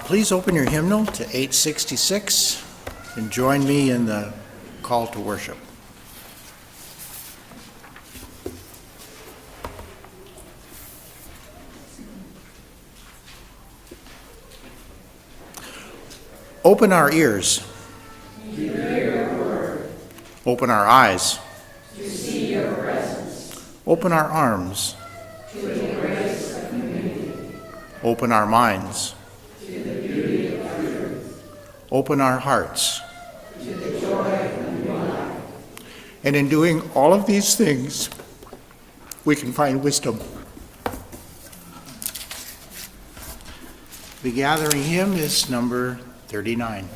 Please open your hymnal to 866 and join me in the call to worship. Open our ears. To hear your word. Open our eyes. To see your presence. Open our arms. To embrace the community. Open our minds. To the beauty of truth. Open our hearts. To the joy of new life. And in doing all of these things, we can find wisdom. The gathering hymn is number 39.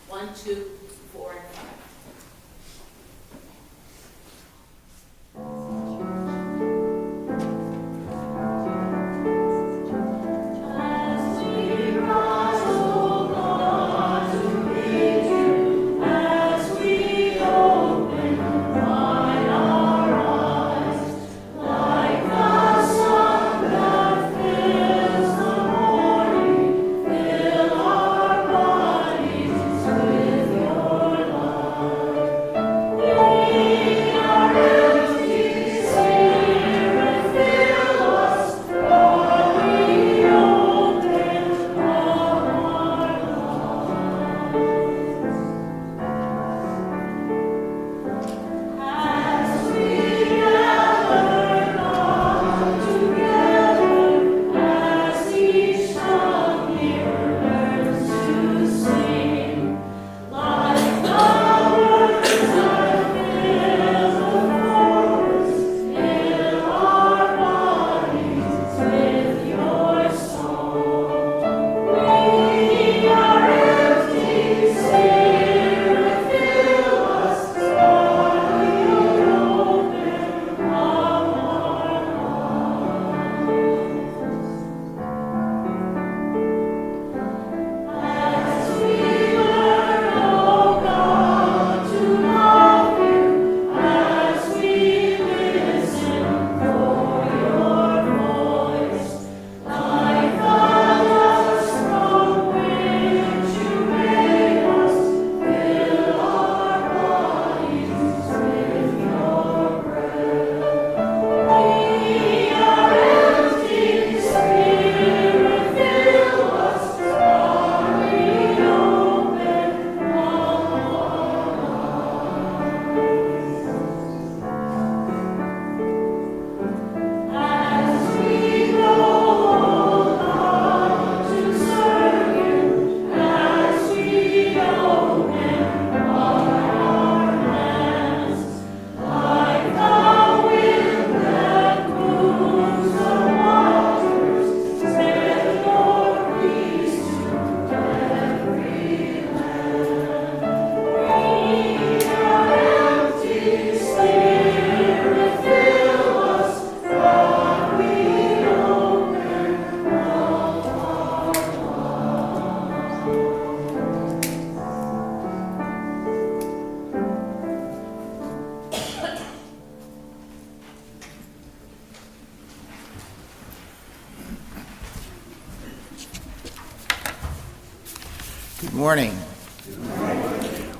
One, two, four, and five. With your Morning.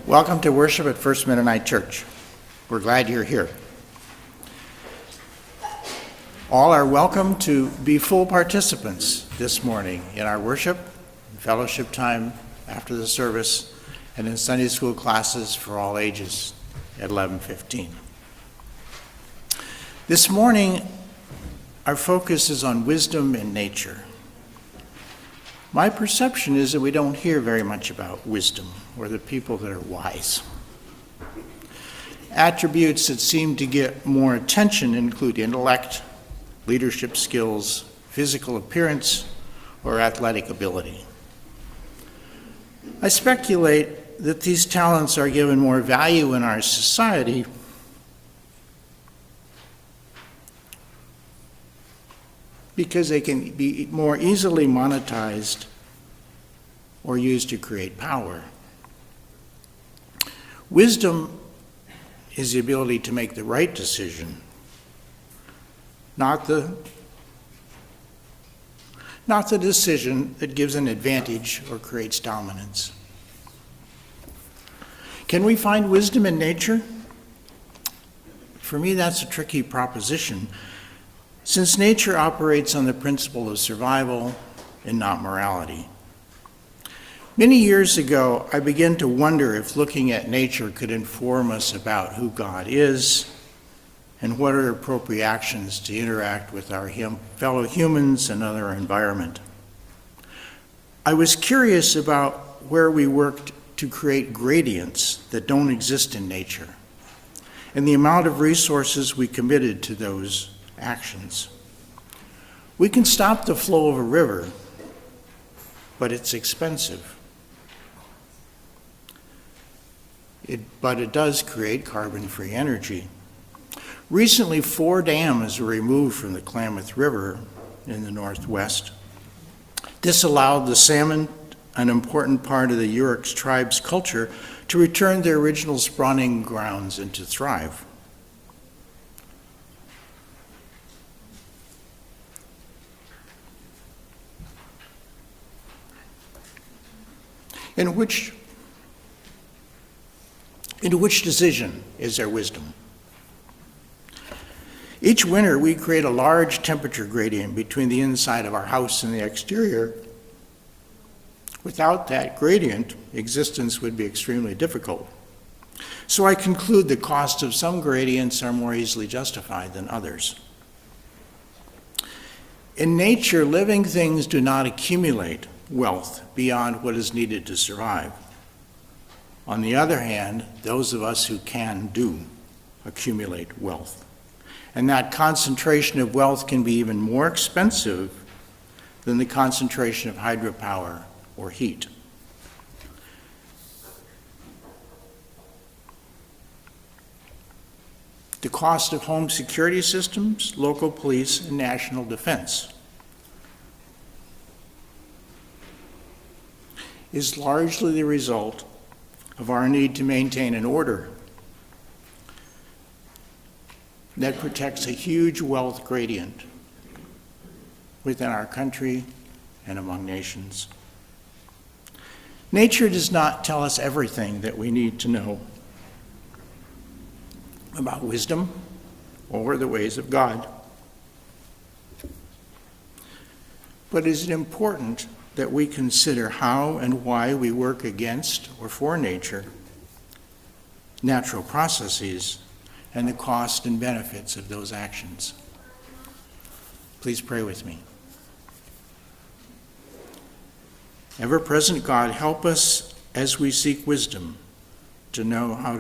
Welcome to worship at First Mennonite Church. We're glad you're here. All are welcome to be full participants this morning in our worship, fellowship time after the service, and in Sunday school classes for all ages at 11:15. This morning, our focus is on wisdom in nature. My perception is that we don't hear very much about wisdom or the people that are wise. Attributes that seem to get more attention include intellect, leadership skills, physical appearance, or athletic ability. I speculate that these talents are given more value in our society because they can be more easily monetized or used to create power. Wisdom is the ability to make the right decision, not the decision that gives an advantage or creates dominance. Can we find wisdom in nature? For me, that's a tricky proposition, since nature operates on the principle of survival and not morality. Many years ago, I began to wonder if looking at nature could inform us about who God is and what are appropriate actions to interact with our fellow humans and other environment. I was curious about where we worked to create gradients that don't exist in nature, and the amount of resources we committed to those actions. We can stop the flow of a river, but it's expensive. But it does create carbon-free energy. Recently, 4 dams were removed from the Klamath River in the Northwest. This allowed the salmon, an important part of the Yurok tribe's culture, to return their original spawning grounds and to thrive. In which decision is there wisdom? Each winter, we create a large temperature gradient between the inside of our house and the exterior. Without that gradient, existence would be extremely difficult. So I conclude the cost of some gradients are more easily justified than others. In nature, living things do not accumulate wealth beyond what is needed to survive. On the other hand, those of us who can do accumulate wealth. And that concentration of wealth can be even more expensive than the concentration of hydropower or heat. The cost of home security systems, local police, and national defense is largely the result of our need to maintain an order that protects a huge wealth gradient within our country and among nations. Nature does not tell us everything that we need to know about wisdom or the ways of God. But is it important that we consider how and why we work against or for nature, natural processes, and the cost and benefits of those actions? Please pray with me. Ever-present God, help us as we seek wisdom to know how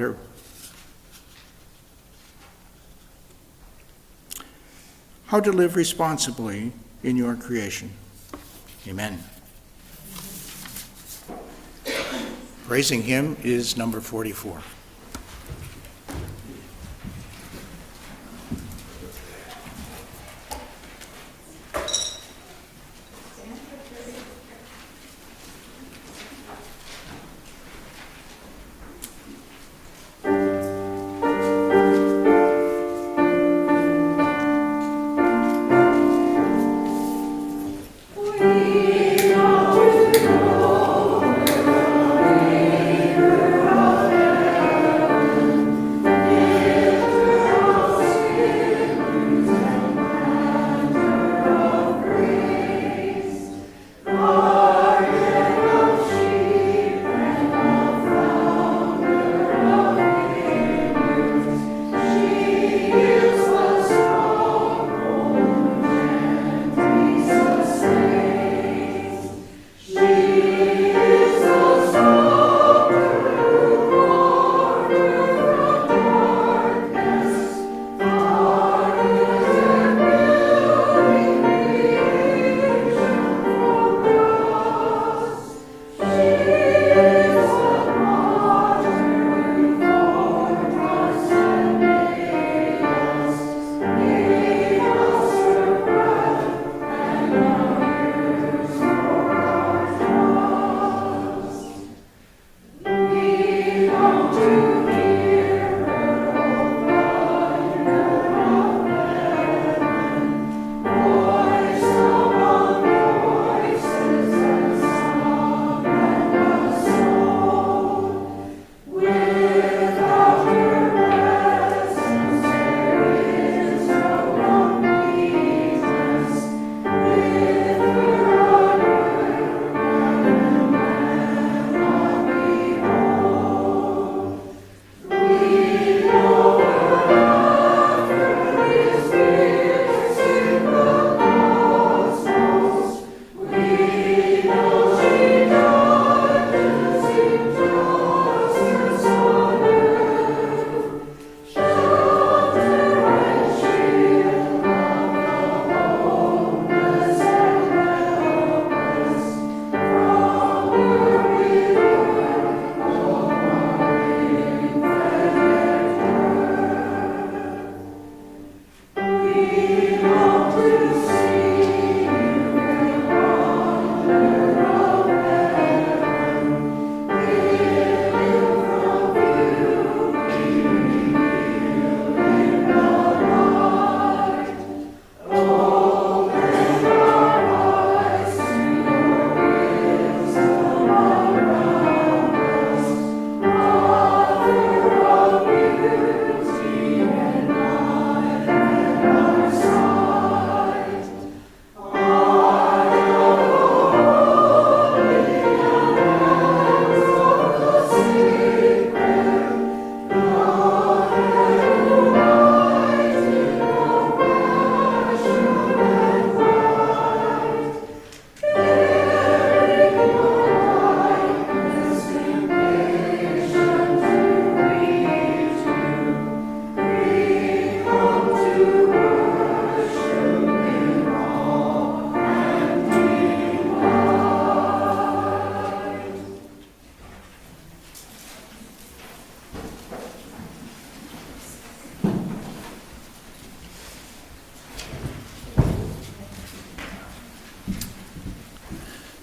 to live responsibly in your creation. Amen. Praising hymn is number 44. We are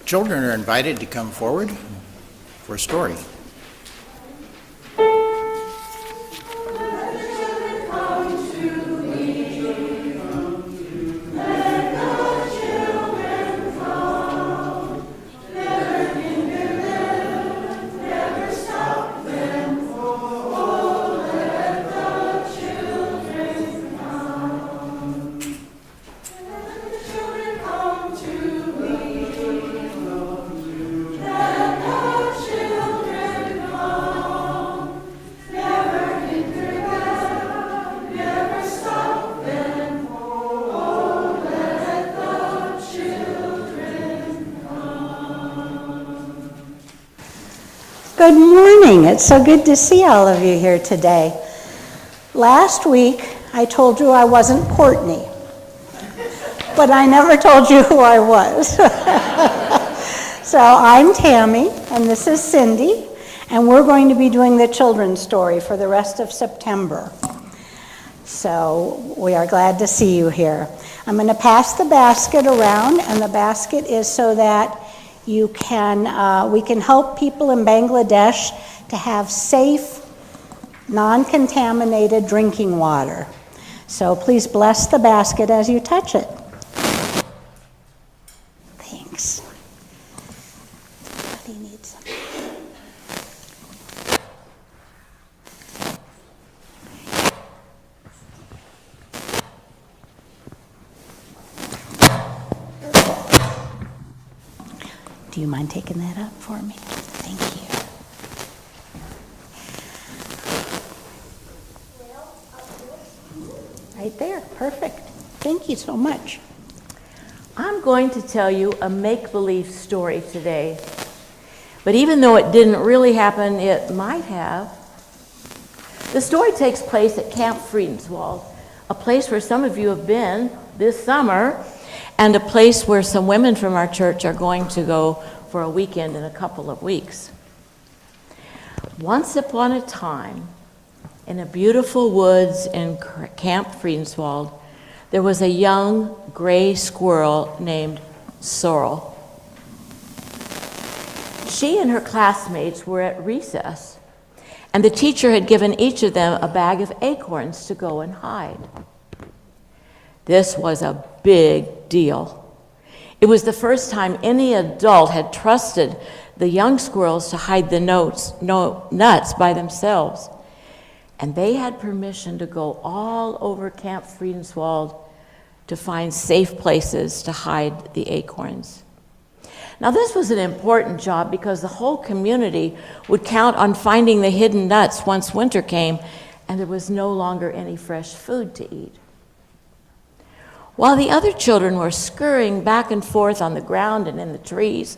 Children are invited to come forward for a story. Good morning. It's so good to see all of you here today. Last week, I told you I wasn't Courtney, but I never told you who I was. So I'm Tammy, and this is Cindy, and we're going to be doing the children's story for the rest of September. So we are glad to see you here. I'm going to pass the basket around, and the basket is so that we can help people in Bangladesh to have safe, non-contaminated drinking water. So please bless the basket as you touch it. Thanks. Everybody needs some. Do you mind taking that up for me? Thank you. Right there, perfect. Thank you so much. I'm going to tell you a make-believe story today. But even though it didn't really happen, it might have. The story takes place at Camp Friedenswald, a place where some of you have been this summer, and a place where some women from our church are going to go for a weekend in a couple of weeks. Once upon a time, in a beautiful woods in Camp Friedenswald, there was a young gray squirrel named Sorrel. She and her classmates were at recess, and the teacher had given each of them a bag of acorns to go and hide. This was a big deal. It was the first time any adult had trusted the young squirrels to hide the nuts by themselves. And they had permission to go all over Camp Friedenswald to find safe places to hide the acorns. Now, this was an important job because the whole community would count on finding the hidden nuts once winter came and there was no longer any fresh food to eat. While the other children were scurrying back and forth on the ground and in the trees,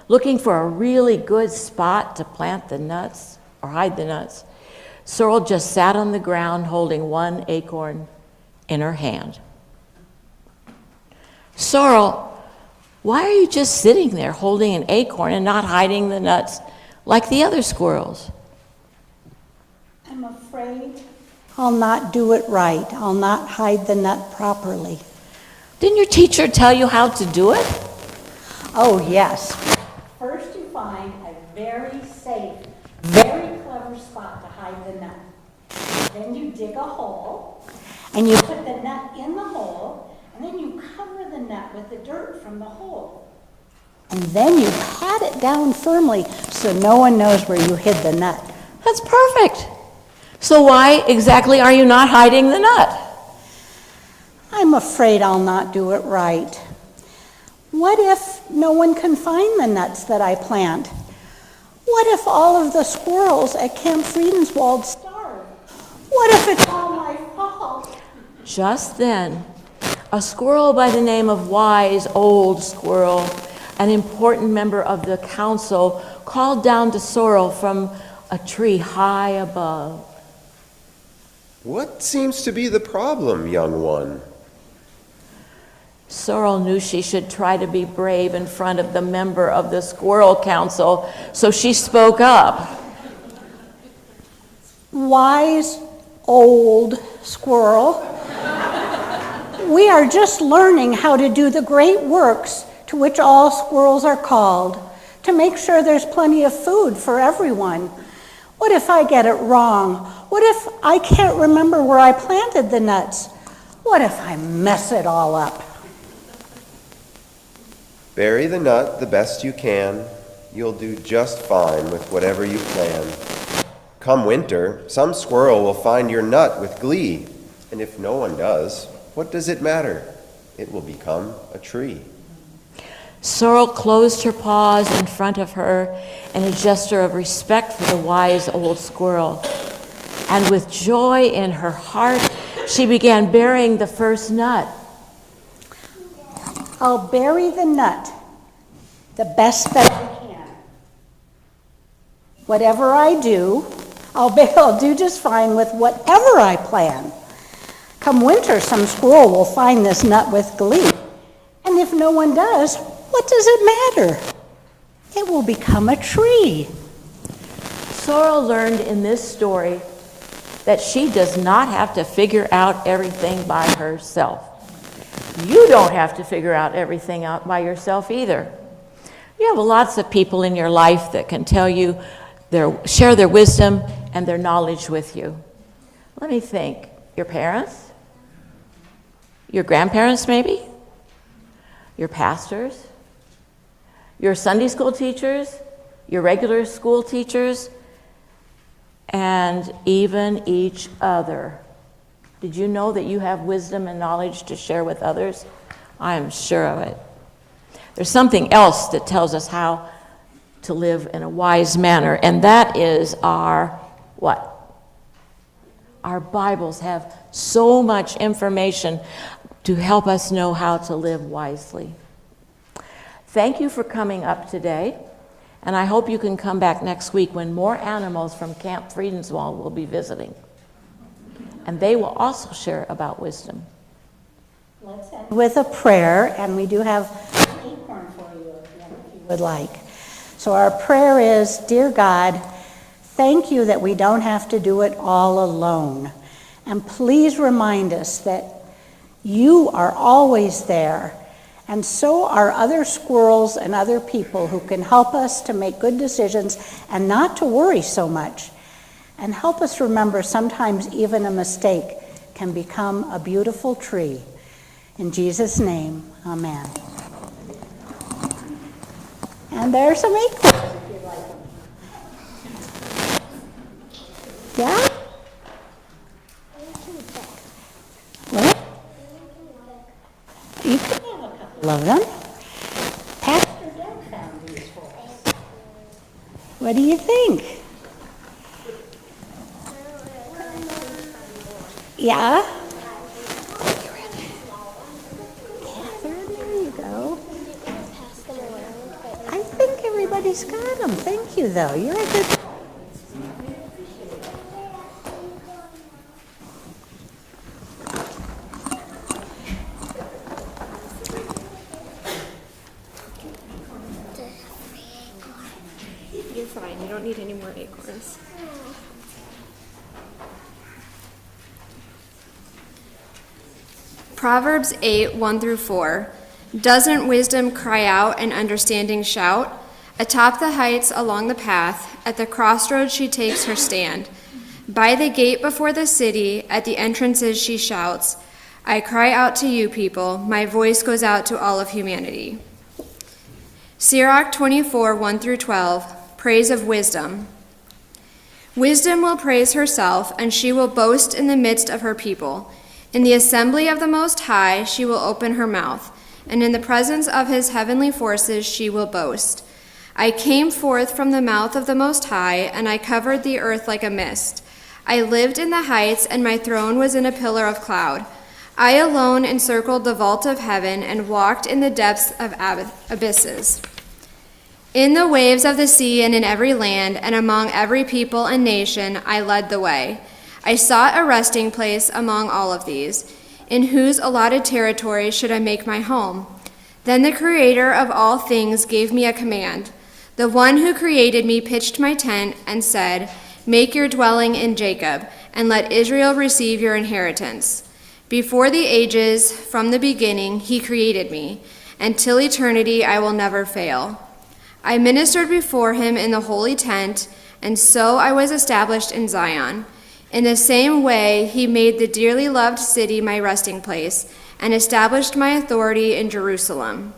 looking for a really good spot to plant the nuts or hide the nuts, Sorrel just sat on the ground holding one acorn in her hand. Sorrel, why are you just sitting there holding an acorn and not hiding the nuts like the other squirrels? I'm afraid I'll not do it right. I'll not hide the nut properly. Didn't your teacher tell you how to do it? Oh, yes. First you find a very safe, very clever spot to hide the nut. Then you dig a hole, and you put the nut in the hole, and then you cover the nut with the dirt from the hole. And then you pat it down firmly so no one knows where you hid the nut. That's perfect. So why exactly are you not hiding the nut? I'm afraid I'll not do it right. What if no one can find the nuts that I plant? What if all of the squirrels at Camp Friedenswald starve? What if it's all my fault? Just then, a squirrel by the name of Wise Old Squirrel, an important member of the council, called down to Sorrel from a tree high above. What seems to be the problem, young one? Sorrel knew she should try to be brave in front of the member of the Squirrel Council, so she spoke up. Wise old squirrel, we are just learning how to do the great works to which all squirrels are called, to make sure there's plenty of food for everyone. What if I get it wrong? What if I can't remember where I planted the nuts? What if I mess it all up? Bury the nut the best you can. You'll do just fine with whatever you plan. Come winter, some squirrel will find your nut with glee. And if no one does, what does it matter? It will become a tree. Sorrel closed her paws in front of her in a gesture of respect for the wise old squirrel. And with joy in her heart, she began burying the first nut. I'll bury the nut the best that I can. Whatever I do, I'll do just fine with whatever I plan. Come winter, some squirrel will find this nut with glee. And if no one does, what does it matter? It will become a tree. Sorrel learned in this story that she does not have to figure out everything by herself. You don't have to figure out everything out by yourself either. You have lots of people in your life that can tell you, share their wisdom and their knowledge with you. Let me think. Your parents? Your grandparents maybe? Your pastors? Your Sunday school teachers? Your regular school teachers? And even each other. Did you know that you have wisdom and knowledge to share with others? I am sure of it. There's something else that tells us how to live in a wise manner, and that is our what? Our Bibles have so much information to help us know how to live wisely. Thank you for coming up today, and I hope you can come back next week when more animals from Camp Friedenswald will be visiting. And they will also share about wisdom. Let's end with a prayer, and we do have an acorn for you if you would like. So our prayer is, Dear God, thank you that we don't have to do it all alone. And please remind us that you are always there, and so are other squirrels and other people who can help us to make good decisions and not to worry so much. And help us remember sometimes even a mistake can become a beautiful tree. In Jesus' name, amen. And there are some acorns if you'd like them. Yeah? What? You can have a couple of them. Pastor Doug found these for us. What do you think? Yeah? Catherine, there you go. I think everybody's got them. Thank you, though. You're a good... You're fine. You don't need any more acorns. Proverbs 8, 1 through 4. Doesn't wisdom cry out and understanding shout? Atop the heights along the path, at the crossroads she takes her stand. By the gate before the city, at the entrances she shouts, I cry out to you, people. My voice goes out to all of humanity. Sirach 24, 1 through 12. Praise of wisdom. Wisdom will praise herself, and she will boast in the midst of her people. In the assembly of the Most High she will open her mouth, and in the presence of his heavenly forces she will boast. I came forth from the mouth of the Most High, and I covered the earth like a mist. I lived in the heights, and my throne was in a pillar of cloud. I alone encircled the vault of heaven and walked in the depths of abysses. In the waves of the sea and in every land and among every people and nation, I led the way. I sought a resting place among all of these. In whose allotted territory should I make my home? Then the Creator of all things gave me a command. The one who created me pitched my tent and said, Make your dwelling in Jacob, and let Israel receive your inheritance. Before the ages, from the beginning, he created me, and till eternity I will never fail. I ministered before him in the holy tent, and so I was established in Zion. In the same way, he made the dearly loved city my resting place, and established my authority in Jerusalem.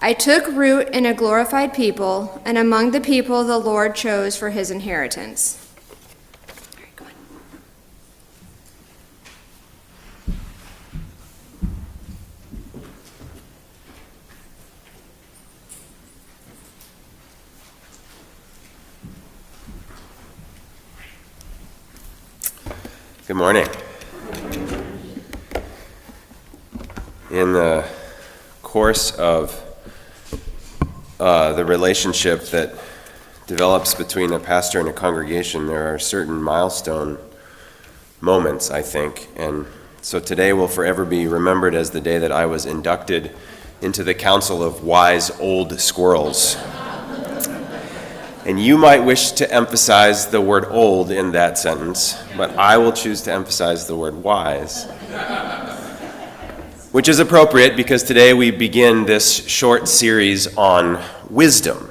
I took root in a glorified people, and among the people the Lord chose for his inheritance. Good morning. In the course of the relationship that develops between a pastor and a congregation, there are certain milestone moments, I think. And so today will forever be remembered as the day that I was inducted into the Council of Wise Old Squirrels. And you might wish to emphasize the word old in that sentence, but I will choose to emphasize the word wise. Which is appropriate because today we begin this short series on wisdom.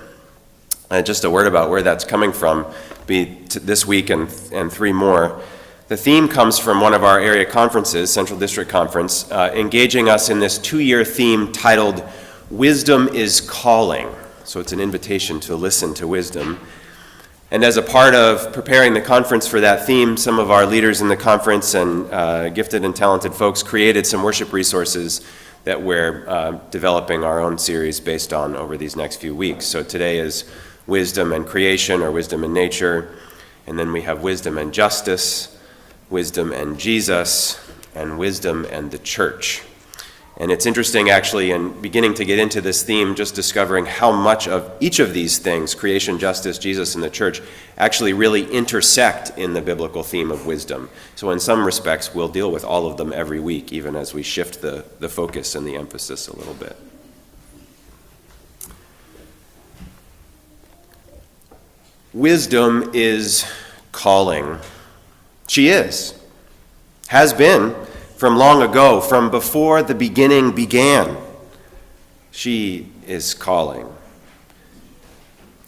Just a word about where that's coming from, this week and 3 more. The theme comes from one of our area conferences, Central District Conference, engaging us in this 2-year theme titled, Wisdom is Calling. So it's an invitation to listen to wisdom. And as a part of preparing the conference for that theme, some of our leaders in the conference and gifted and talented folks created some worship resources that we're developing our own series based on over these next few weeks. So today is Wisdom and Creation, or Wisdom and Nature. And then we have Wisdom and Justice, Wisdom and Jesus, and Wisdom and the Church. And it's interesting, actually, in beginning to get into this theme, just discovering how much of each of these things, creation, justice, Jesus, and the church, actually really intersect in the biblical theme of wisdom. So in some respects, we'll deal with all of them every week, even as we shift the focus and the emphasis a little bit. Wisdom is calling. She is, has been, from long ago, from before the beginning began. She is calling.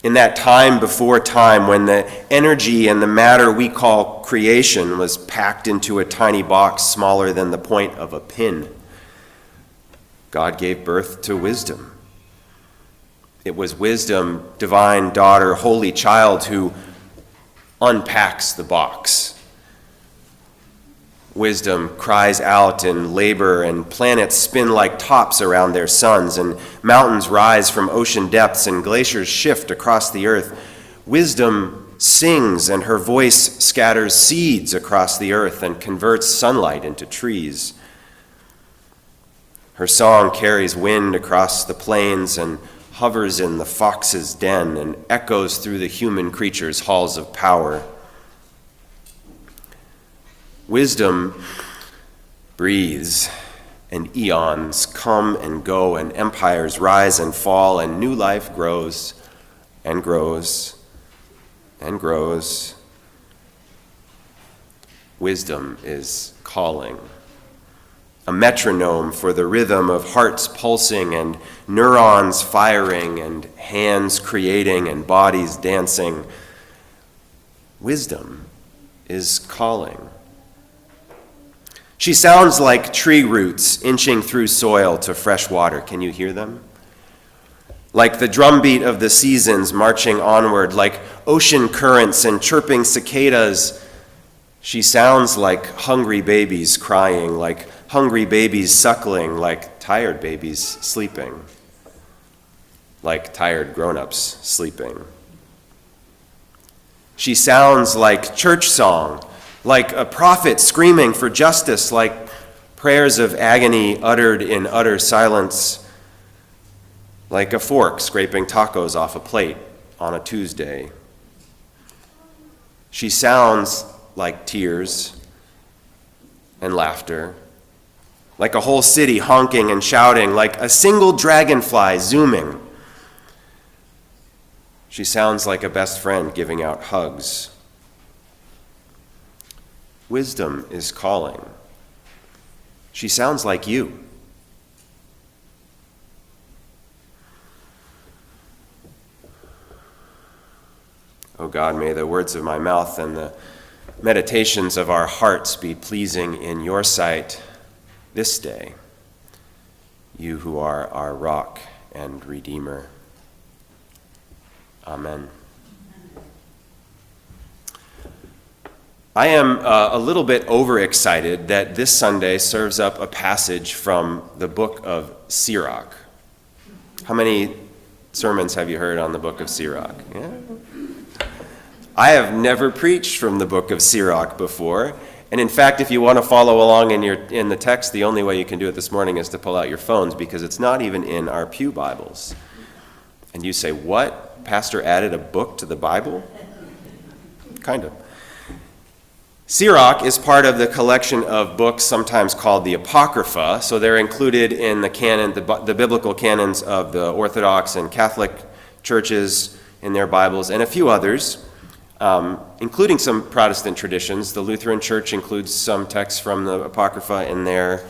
In that time before time, when the energy and the matter we call creation was packed into a tiny box smaller than the point of a pin, God gave birth to wisdom. It was wisdom, divine daughter, holy child, who unpacks the box. Wisdom cries out in labor, and planets spin like tops around their suns, and mountains rise from ocean depths, and glaciers shift across the earth. Wisdom sings, and her voice scatters seeds across the earth and converts sunlight into trees. Her song carries wind across the plains and hovers in the fox's den and echoes through the human creature's halls of power. Wisdom breathes, and eons come and go, and empires rise and fall, and new life grows and grows and grows. Wisdom is calling. a metronome for the rhythm of hearts pulsing and neurons firing and hands creating and bodies dancing. Wisdom is calling. She sounds like tree roots inching through soil to fresh water. Can you hear them? Like the drumbeat of the seasons marching onward, like ocean currents and chirping cicadas. She sounds like hungry babies crying, like hungry babies suckling, like tired babies sleeping, like tired grown-ups sleeping. She sounds like church song, like a prophet screaming for justice, like prayers of agony uttered in utter silence, like a fork scraping tacos off a plate on a Tuesday. She sounds like tears and laughter, like a whole city honking and shouting, like a single dragonfly zooming. She sounds like a best friend giving out hugs. Wisdom is calling. She sounds like you. Oh God, may the words of my mouth and the meditations of our hearts be pleasing in your sight this day, you who are our rock and redeemer. Amen. I am a little bit overexcited that this Sunday serves up a passage from the book of Sirach. How many sermons have you heard on the book of Sirach? Yeah. I have never preached from the book of Sirach before, and in fact, if you want to follow along in the text, the only way you can do it this morning is to pull out your phones, because it's not even in our pew Bibles. And you say, what? Pastor added a book to the Bible? Kind of. Sirach is part of the collection of books sometimes called the Apocrypha, so they're included in the canon, the biblical canons of the Orthodox and Catholic churches in their Bibles, and a few others, including some Protestant traditions. The Lutheran Church includes some texts from the Apocrypha in their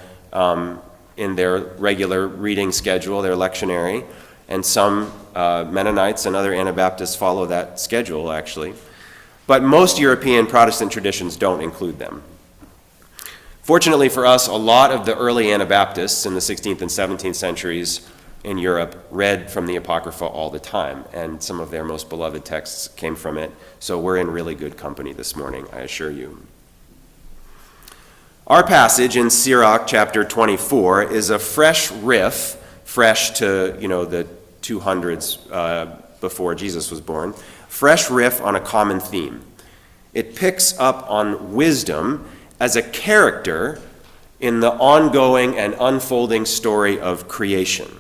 regular reading schedule, their lectionary, and some Mennonites and other Anabaptists follow that schedule, actually. But most European Protestant traditions don't include them. Fortunately for us, a lot of the early Anabaptists in the 16th and 17th centuries in Europe read from the Apocrypha all the time, and some of their most beloved texts came from it. So we're in really good company this morning, I assure you. Our passage in Sirach chapter 24 is a fresh riff, fresh to, the 200s before Jesus was born, fresh riff on a common theme. It picks up on wisdom as a character in the ongoing and unfolding story of creation.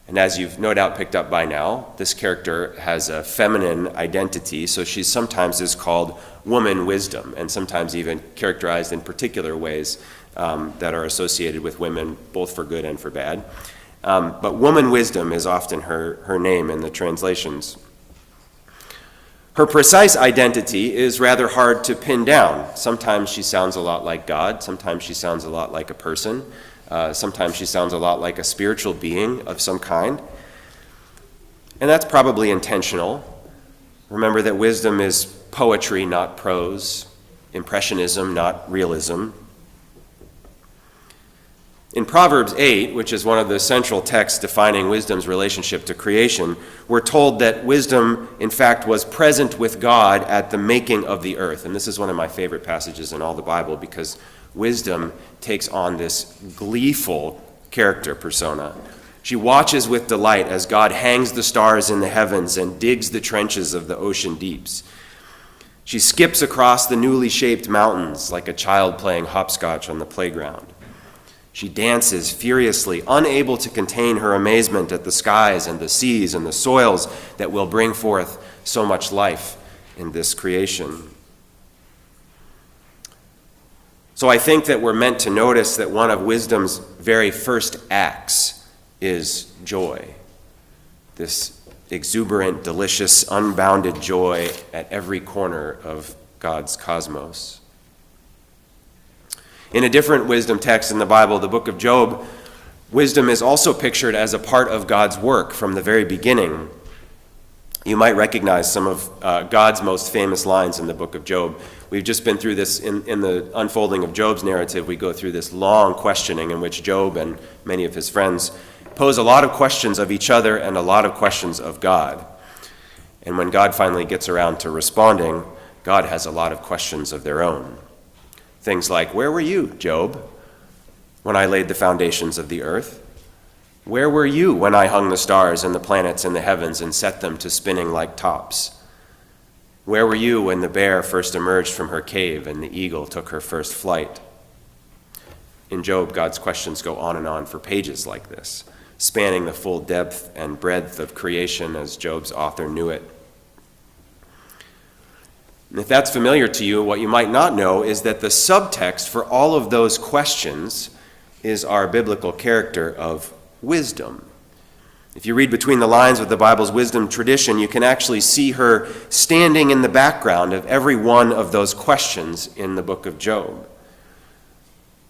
And as you've no doubt picked up by now, this character has a feminine identity, so she sometimes is called woman wisdom, and sometimes even characterized in particular ways that are associated with women, both for good and for bad. But woman wisdom is often her name in the translations. Her precise identity is rather hard to pin down. Sometimes she sounds a lot like God. Sometimes she sounds a lot like a person. Sometimes she sounds a lot like a spiritual being of some kind. And that's probably intentional. Remember that wisdom is poetry, not prose. Impressionism, not realism. In Proverbs 8, which is one of the central texts defining wisdom's relationship to creation, we're told that wisdom, in fact, was present with God at the making of the earth. And this is one of my favorite passages in all the Bible, because wisdom takes on this gleeful character persona. She watches with delight as God hangs the stars in the heavens and digs the trenches of the ocean deeps. She skips across the newly shaped mountains like a child playing hopscotch on the playground. She dances furiously, unable to contain her amazement at the skies and the seas and the soils that will bring forth so much life in this creation. So I think that we're meant to notice that one of wisdom's very first acts is joy. This exuberant, delicious, unbounded joy at every corner of God's cosmos. In a different wisdom text in the Bible, the book of Job, wisdom is also pictured as a part of God's work from the very beginning. You might recognize some of God's most famous lines in the book of Job. We've just been through this in the unfolding of Job's narrative. We go through this long questioning in which Job and many of his friends pose a lot of questions of each other and a lot of questions of God. And when God finally gets around to responding, God has a lot of questions of their own. Things like, where were you, Job, when I laid the foundations of the earth? Where were you when I hung the stars and the planets in the heavens and set them to spinning like tops? Where were you when the bear first emerged from her cave and the eagle took her first flight? In Job, God's questions go on for pages like this, spanning the full depth and breadth of creation as Job's author knew it. And if that's familiar to you, what you might not know is that the subtext for all of those questions is our biblical character of wisdom. If you read between the lines of the Bible's wisdom tradition, you can actually see her standing in the background of every one of those questions in the book of Job.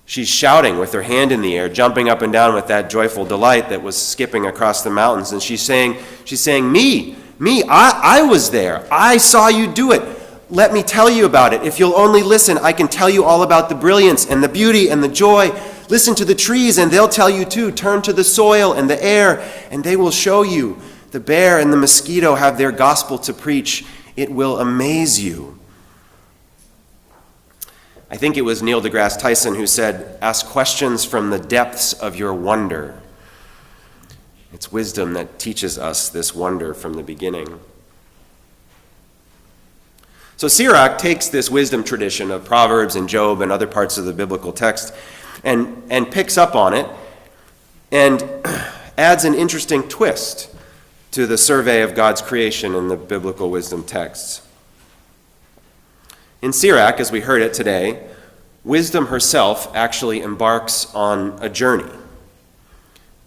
She's shouting with her hand in the air, jumping up and down with that joyful delight that was skipping across the mountains. And she's saying, me, I was there. I saw you do it. Let me tell you about it. If you'll only listen, I can tell you all about the brilliance and the beauty and the joy. Listen to the trees and they'll tell you too. Turn to the soil and the air and they will show you. The bear and the mosquito have their gospel to preach. It will amaze you. I think it was Neil deGrasse Tyson who said, ask questions from the depths of your wonder. It's wisdom that teaches us this wonder from the beginning. So Sirach takes this wisdom tradition of Proverbs and Job and other parts of the biblical text and picks up on it and adds an interesting twist to the survey of God's creation in the biblical wisdom texts. In Sirach, as we heard it today, wisdom herself actually embarks on a journey.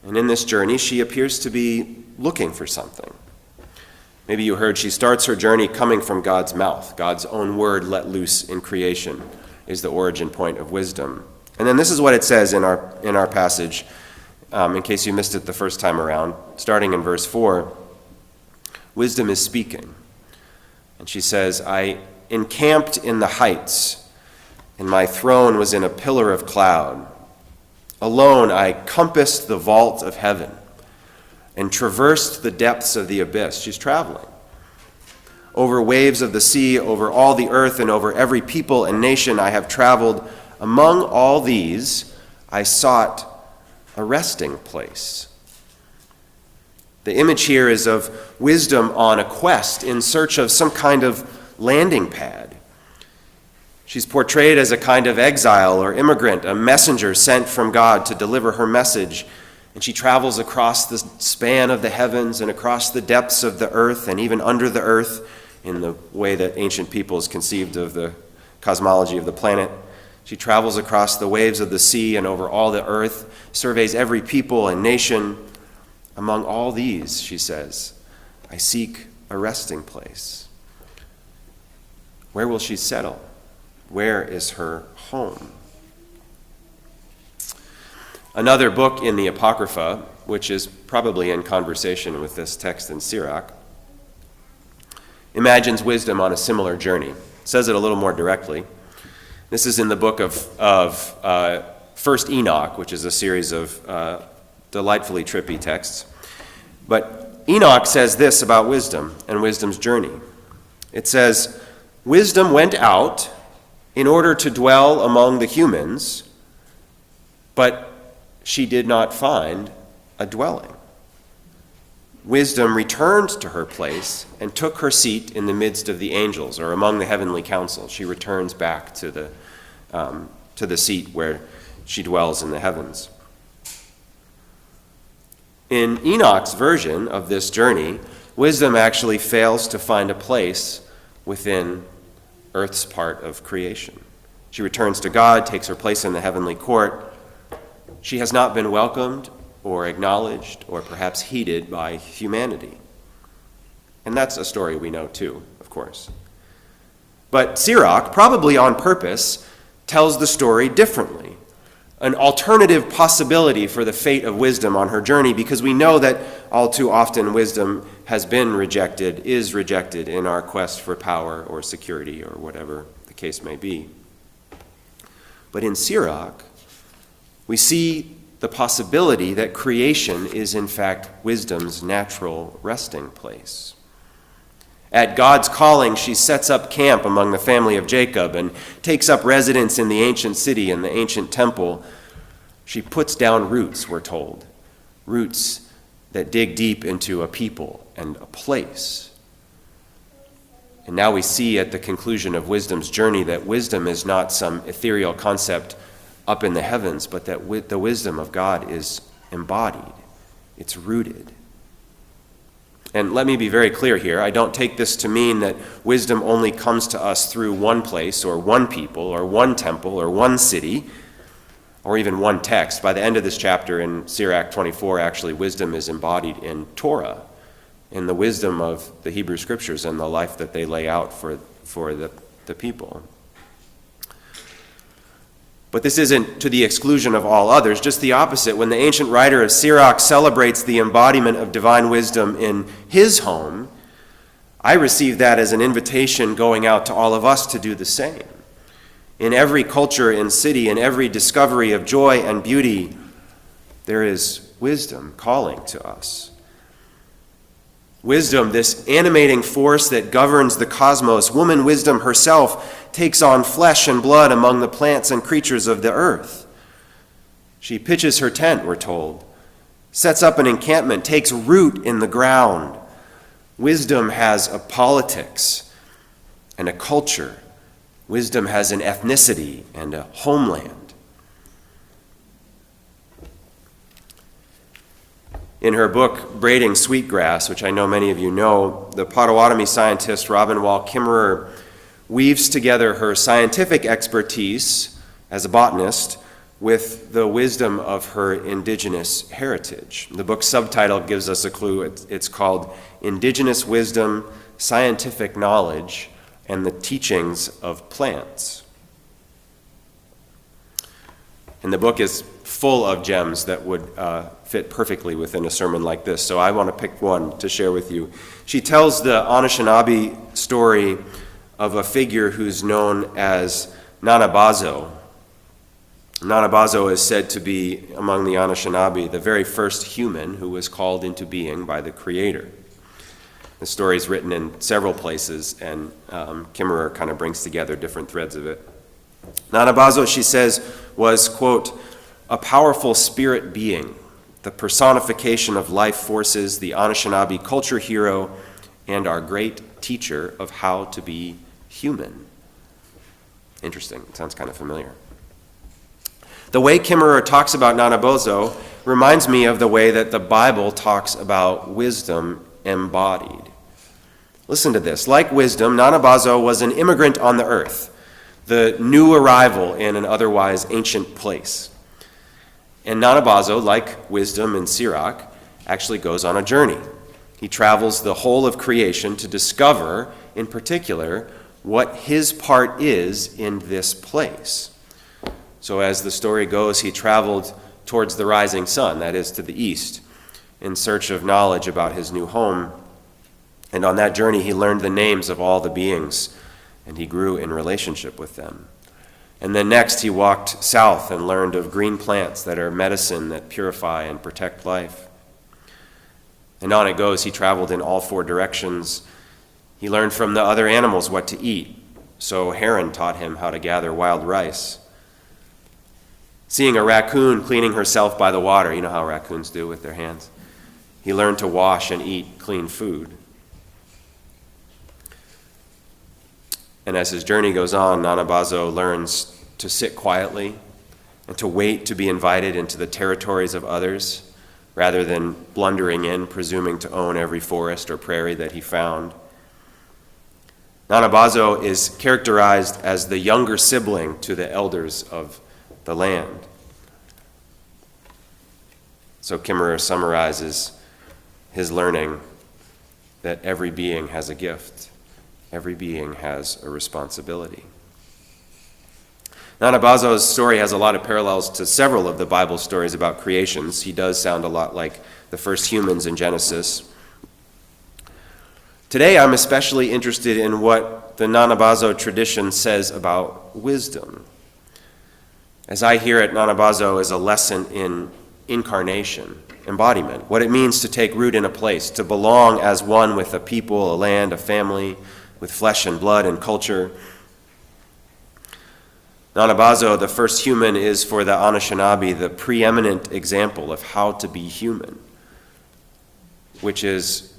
And in this journey, she appears to be looking for something. Maybe you heard she starts her journey coming from God's mouth. God's own word let loose in creation is the origin point of wisdom. And then this is what it says in our passage, in case you missed it the first time around, starting in verse 4. Wisdom is speaking. And she says, I encamped in the heights, and my throne was in a pillar of cloud. Alone I compassed the vault of heaven and traversed the depths of the abyss. She's traveling. Over waves of the sea, over all the earth, and over every people and nation I have traveled. Among all these, I sought a resting place. The image here is of wisdom on a quest in search of some kind of landing pad. She's portrayed as a kind of exile or immigrant, a messenger sent from God to deliver her message. And she travels across the span of the heavens and across the depths of the earth and even under the earth in the way that ancient peoples conceived of the cosmology of the planet. She travels across the waves of the sea and over all the earth, surveys every people and nation. Among all these, she says, I seek a resting place. Where will she settle? Where is her home? Another book in the Apocrypha, which is probably in conversation with this text in Sirach, imagines wisdom on a similar journey. It says it a little more directly. This is in the book of First Enoch, which is a series of delightfully trippy texts. But Enoch says this about wisdom and wisdom's journey. It says, wisdom went out in order to dwell among the humans, but she did not find a dwelling. Wisdom returned to her place and took her seat in the midst of the angels, or among the heavenly council. She returns back to the seat where she dwells in the heavens. In Enoch's version of this journey, wisdom actually fails to find a place within earth's part of creation. She returns to God, takes her place in the heavenly court. She has not been welcomed or acknowledged or perhaps heeded by humanity. And that's a story we know too, of course. But Sirach, probably on purpose, tells the story differently, an alternative possibility for the fate of wisdom on her journey, because we know that all too often wisdom has been rejected, is rejected in our quest for power or security or whatever the case may be. But in Sirach, we see the possibility that creation is in fact wisdom's natural resting place. At God's calling, she sets up camp among the family of Jacob and takes up residence in the ancient city and the ancient temple. She puts down roots, we're told, roots that dig deep into a people and a place. And now we see at the conclusion of wisdom's journey that wisdom is not some ethereal concept up in the heavens, but that the wisdom of God is embodied. It's rooted. And let me be very clear here. I don't take this to mean that wisdom only comes to us through one place or one people or one temple or one city or even one text. By the end of this chapter in Sirach 24, actually, wisdom is embodied in Torah, in the wisdom of the Hebrew Scriptures and the life that they lay out for the people. But this isn't to the exclusion of all others, just the opposite. When the ancient writer of Sirach celebrates the embodiment of divine wisdom in his home, I receive that as an invitation going out to all of us to do the same. In every culture and city, in every discovery of joy and beauty, there is wisdom calling to us. Wisdom, this animating force that governs the cosmos, woman wisdom herself, takes on flesh and blood among the plants and creatures of the earth. She pitches her tent, we're told, sets up an encampment, takes root in the ground. Wisdom has a politics and a culture. Wisdom has an ethnicity and a homeland. In her book, Braiding Sweetgrass, which I know many of you know, the Potawatomi scientist Robin Wall Kimmerer weaves together her scientific expertise as a botanist with the wisdom of her indigenous heritage. The book's subtitle gives us a clue. It's called Indigenous Wisdom, Scientific Knowledge, and the Teachings of Plants. And the book is full of gems that would fit perfectly within a sermon like this, so I want to pick one to share with you. She tells the Anishinaabe story of a figure who's known as Nanabazo. Nanabazo is said to be, among the Anishinaabe, the very first human who was called into being by the Creator. The story is written in several places, and Kimmerer kind of brings together different threads of it. Nanabazo, she says, was, quote, a powerful spirit being, the personification of life forces, the Anishinaabe culture hero, and our great teacher of how to be human. Interesting. It sounds kind of familiar. The way Kimmerer talks about Nanabazo reminds me of the way that the Bible talks about wisdom embodied. Listen to this. Like wisdom, Nanabazo was an immigrant on the earth, the new arrival in an otherwise ancient place. And Nanabazo, like wisdom in Sirach, actually goes on a journey. He travels the whole of creation to discover, in particular, what his part is in this place. So as the story goes, he traveled towards the rising sun, that is to the east, in search of knowledge about his new home. And on that journey, he learned the names of all the beings, and he grew in relationship with them. And then next, he walked south and learned of green plants that are medicine that purify and protect life. And on it goes, he traveled in all four directions. He learned from the other animals what to eat. So Heron taught him how to gather wild rice. Seeing a raccoon cleaning herself by the water, you know how raccoons do with their hands, he learned to wash and eat clean food. And as his journey goes on, Nanabazo learns to sit quietly and to wait to be invited into the territories of others, rather than blundering in, presuming to own every forest or prairie that he found. Nanabazo is characterized as the younger sibling to the elders of the land. So Kimmerer summarizes his learning that every being has a gift. Every being has a responsibility. Nanabazo's story has a lot of parallels to several of the Bible stories about creations. He does sound a lot like the first humans in Genesis. Today, I'm especially interested in what the Nanabazo tradition says about wisdom. As I hear it, Nanabazo is a lesson in incarnation, embodiment, what it means to take root in a place, to belong as one with a people, a land, a family, with flesh and blood and culture. Nanabazo, the first human, is for the Anishinaabe the preeminent example of how to be human, which is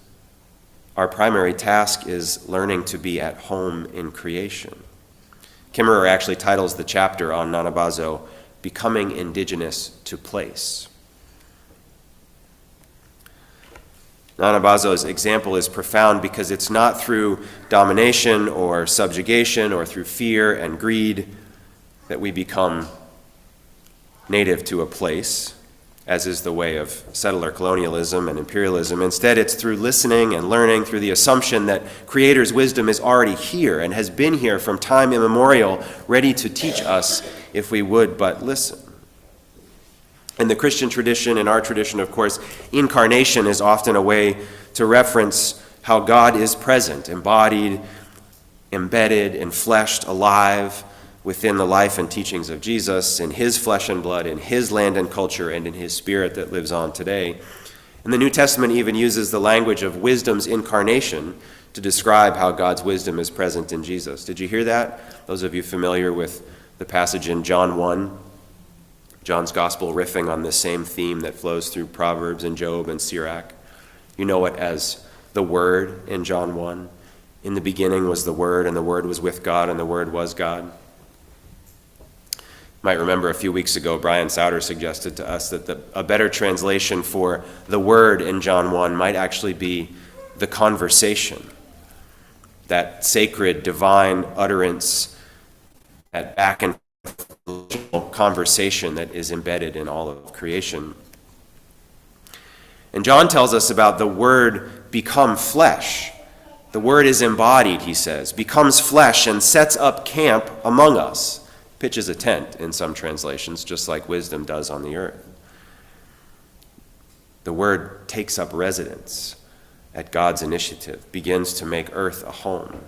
our primary task is learning to be at home in creation. Kimmerer actually titles the chapter on Nanabazo, Becoming Indigenous to Place. Nanabazo's example is profound because it's not through domination or subjugation or through fear and greed that we become native to a place, as is the way of settler colonialism and imperialism. Instead, it's through listening and learning, through the assumption that Creator's wisdom is already here and has been here from time immemorial, ready to teach us if we would but listen. In the Christian tradition, in our tradition, of course, incarnation is often a way to reference how God is present, embodied, embedded, enfleshed, alive within the life and teachings of Jesus, in his flesh and blood, in his land and culture, and in his spirit that lives on today. And the New Testament even uses the language of wisdom's incarnation to describe how God's wisdom is present in Jesus. Did you hear that? Those of you familiar with the passage in John 1, John's gospel riffing on this same theme that flows through Proverbs and Job and Sirach. You know it as the Word in John 1. In the beginning was the Word, and the Word was with God, and the Word was God. You might remember a few weeks ago, Brian Souter suggested to us that a better translation for the Word in John 1 might actually be the conversation, that sacred, divine utterance, that back and forth conversation that is embedded in all of creation. And John tells us about the Word become flesh. The Word is embodied, he says, becomes flesh and sets up camp among us. Pitches a tent in some translations, just like wisdom does on the earth. The Word takes up residence at God's initiative, begins to make earth a home.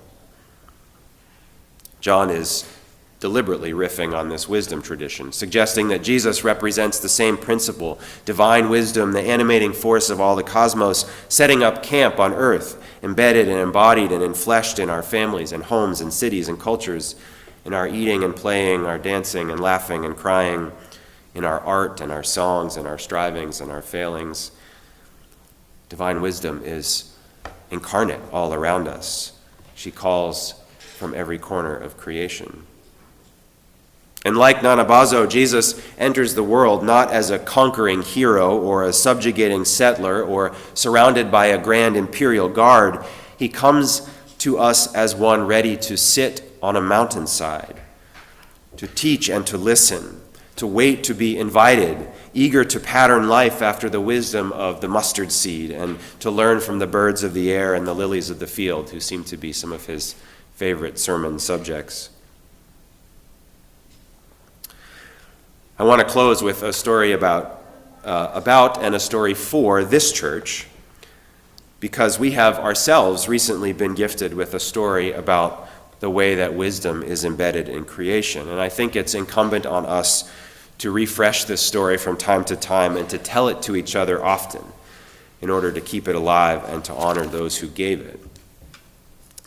John is deliberately riffing on this wisdom tradition, suggesting that Jesus represents the same principle, divine wisdom, the animating force of all the cosmos, setting up camp on earth, embedded and embodied and enfleshed in our families and homes and cities and cultures, in our eating and playing, our dancing and laughing and crying, in our art and our songs and our strivings and our failings. Divine wisdom is incarnate all around us. She calls from every corner of creation. And like Nanabazo, Jesus enters the world not as a conquering hero or a subjugating settler or surrounded by a grand imperial guard. He comes to us as one ready to sit on a mountainside, to teach and to listen, to wait to be invited, eager to pattern life after the wisdom of the mustard seed and to learn from the birds of the air and the lilies of the field, who seem to be some of his favorite sermon subjects. I want to close with a story about and a story for this church, because we have ourselves recently been gifted with a story about the way that wisdom is embedded in creation. And I think it's incumbent on us to refresh this story from time to time and to tell it to each other often in order to keep it alive and to honor those who gave it.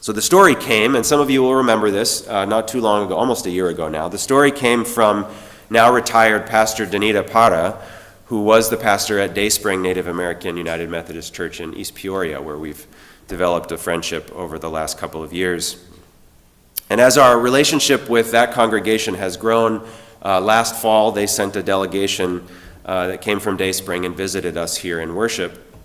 So the story came, and some of you will remember this, not too long ago, almost a year ago now. The story came from now retired Pastor Danita Para, who was the pastor at Dayspring Native American United Methodist Church in East Peoria, where we've developed a friendship over the last couple of years. And as our relationship with that congregation has grown, last fall they sent a delegation that came from Dayspring and visited us here in worship.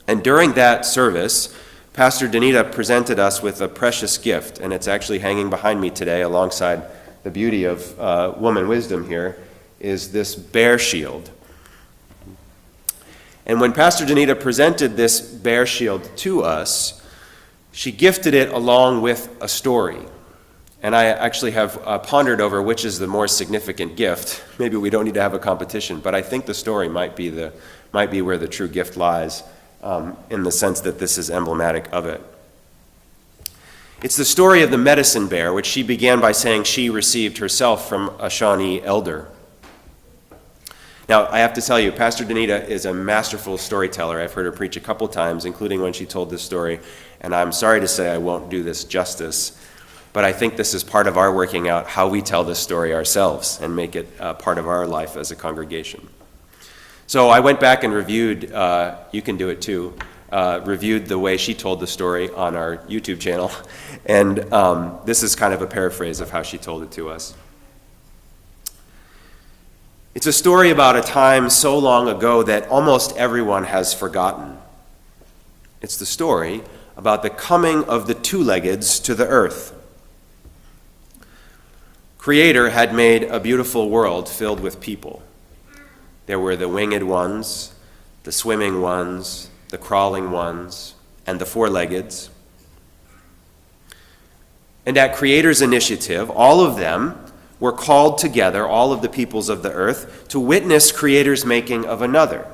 And during that service, Pastor Danita presented us with a precious gift, and it's actually hanging behind me today alongside the beauty of woman wisdom here, is this bear shield. And when Pastor Danita presented this bear shield to us, she gifted it along with a story. And I actually have pondered over which is the more significant gift. Maybe we don't need to have a competition, but I think the story might be where the true gift lies, in the sense that this is emblematic of it. It's the story of the medicine bear, which she began by saying she received herself from a Shawnee elder. Now, I have to tell you, Pastor Danita is a masterful storyteller. I've heard her preach a couple times, including when she told this story, and I'm sorry to say I won't do this justice, but I think this is part of our working out how we tell this story ourselves and make it part of our life as a congregation. So I went back and reviewed, you can do it too, reviewed the way she told the story on our YouTube channel, and this is kind of a paraphrase of how she told it to us. It's a story about a time so long ago that almost everyone has forgotten. It's the story about the coming of the two-leggeds to the earth. Creator had made a beautiful world filled with people. There were the winged ones, the swimming ones, the crawling ones, and the four-leggeds. And at Creator's initiative, all of them were called together, all of the peoples of the earth, to witness Creator's making of another,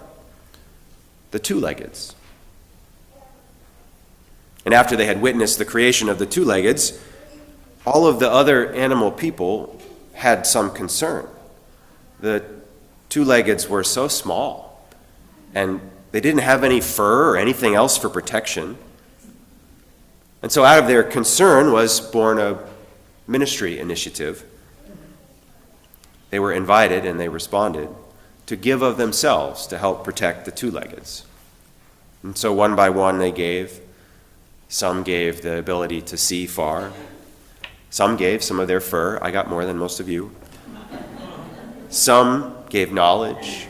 the two-leggeds. And after they had witnessed the creation of the two-leggeds, all of the other animal people had some concern. The two-leggeds were so small, and they didn't have any fur or anything else for protection. And so out of their concern was born a ministry initiative. They were invited, and they responded, to give of themselves to help protect the two-leggeds. And so one by one they gave. Some gave the ability to see far. Some gave some of their fur. I got more than most of you. Some gave knowledge.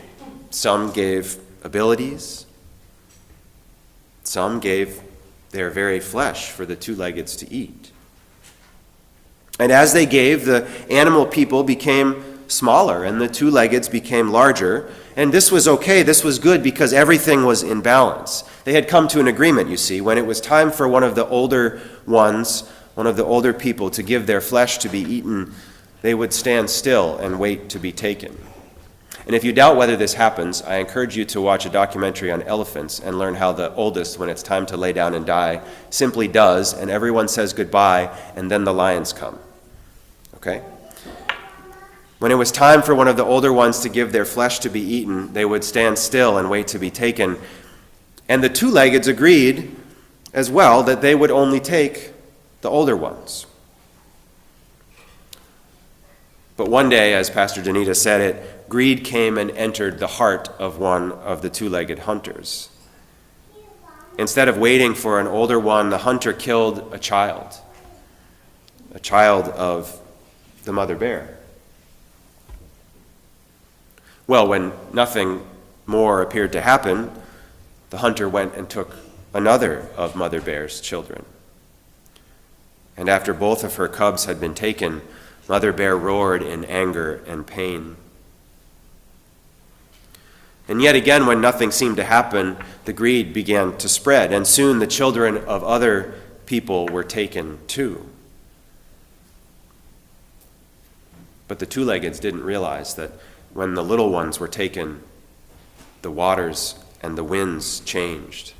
Some gave abilities. Some gave their very flesh for the two-leggeds to eat. And as they gave, the animal people became smaller, and the two-leggeds became larger. And this was okay, this was good, because everything was in balance. They had come to an agreement, you see. When it was time for one of the older ones, one of the older people, to give their flesh to be eaten, they would stand still and wait to be taken. And if you doubt whether this happens, I encourage you to watch a documentary on elephants and learn how the oldest, when it's time to lay down and die, simply does, and everyone says goodbye, and then the lions come. Okay? When it was time for one of the older ones to give their flesh to be eaten, they would stand still and wait to be taken. And the two-leggeds agreed as well that they would only take the older ones. But one day, as Pastor Danita said it, greed came and entered the heart of one of the two-legged hunters. Instead of waiting for an older one, the hunter killed a child of the mother bear. Well, when nothing more appeared to happen, the hunter went and took another of Mother Bear's children. And after both of her cubs had been taken, Mother Bear roared in anger and pain. And yet again, when nothing seemed to happen, the greed began to spread, and soon the children of other people were taken too. But the two-leggeds didn't realize that when the little ones were taken, the waters and the winds changed,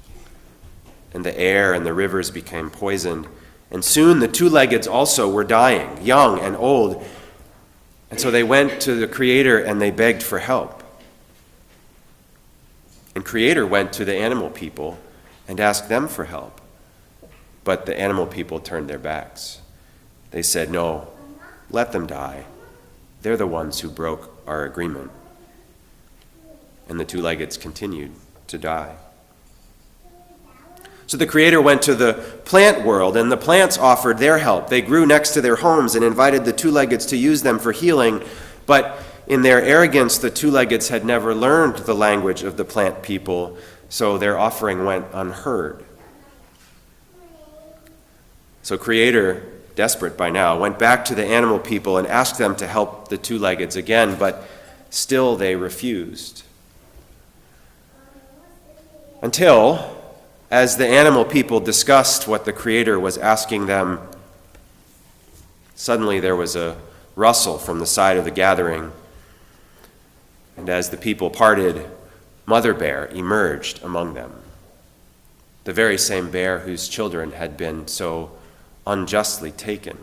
and the air and the rivers became poisoned, and soon the two-leggeds also were dying, young and old. And so they went to the Creator and they begged for help. And Creator went to the animal people and asked them for help. But the animal people turned their backs. They said, "No, let them die. They're the ones who broke our agreement." And the two-leggeds continued to die. So the Creator went to the plant world, and the plants offered their help. They grew next to their homes and invited the two-leggeds to use them for healing. But in their arrogance, the two-leggeds had never learned the language of the plant people, so their offering went unheard. So Creator, desperate by now, went back to the animal people and asked them to help the two-leggeds again, but still they refused. Until, as the animal people discussed what the Creator was asking them, Suddenly there was a rustle from the side of the gathering, and as the people parted, Mother Bear emerged among them, the very same bear whose children had been so unjustly taken.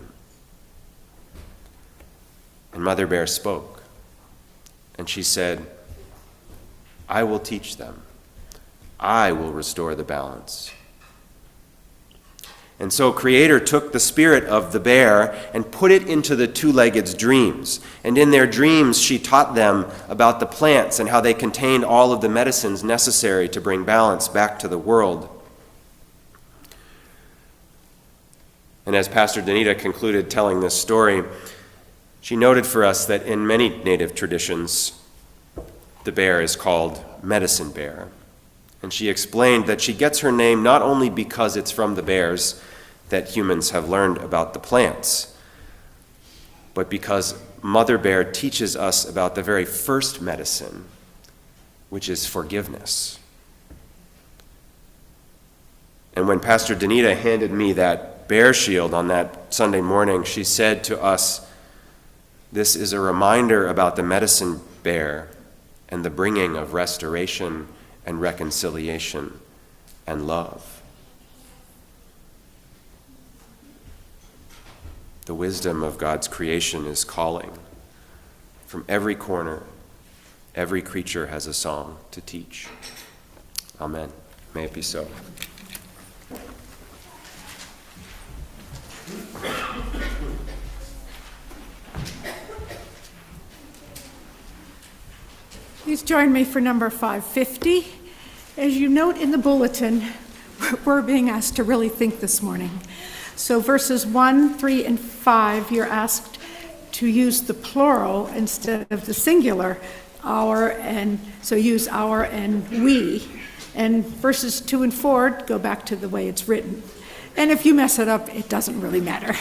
And Mother Bear spoke, and she said, "I will teach them. I will restore the balance." And so Creator took the spirit of the bear and put it into the two-legged's dreams. And in their dreams, she taught them about the plants and how they contained all of the medicines necessary to bring balance back to the world. And as Pastor Danita concluded telling this story, she noted for us that in many native traditions, the bear is called Medicine Bear. And she explained that she gets her name not only because it's from the bears that humans have learned about the plants, but because Mother Bear teaches us about the very first medicine, which is forgiveness. And when Pastor Danita handed me that bear shield on that Sunday morning, she said to us, "This is a reminder about the medicine bear and the bringing of restoration and reconciliation and love." The wisdom of God's creation is calling. From every corner, every creature has a song to teach. Amen. May it be so. Please join me for number 550. As you note in the bulletin, we're being asked to really think this morning. So verses 1, 3, and 5, you're asked to use the plural instead of the singular, our, and so use our and we. And verses 2 and 4 go back to the way it's written. And if you mess it up, it doesn't really matter.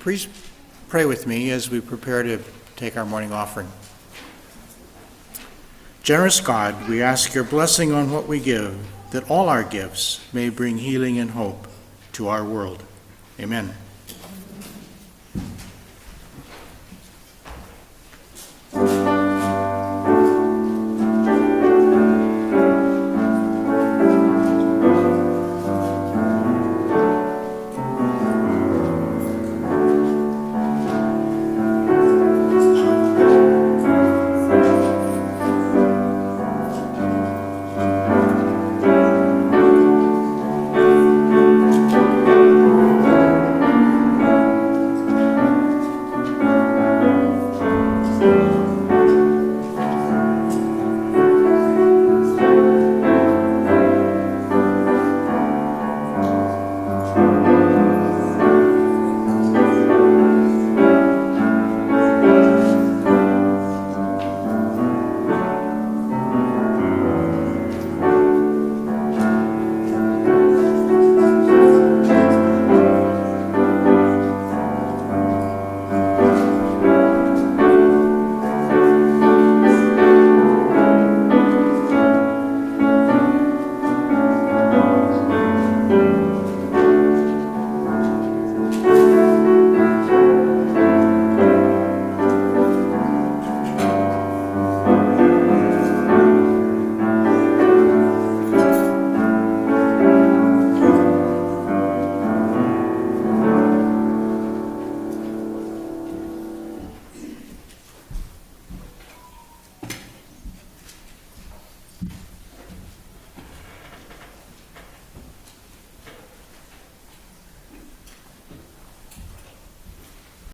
Please pray with me as we prepare to take our morning offering. Generous God, we ask your blessing on what we give, that all our gifts may bring healing and hope to our world. Amen.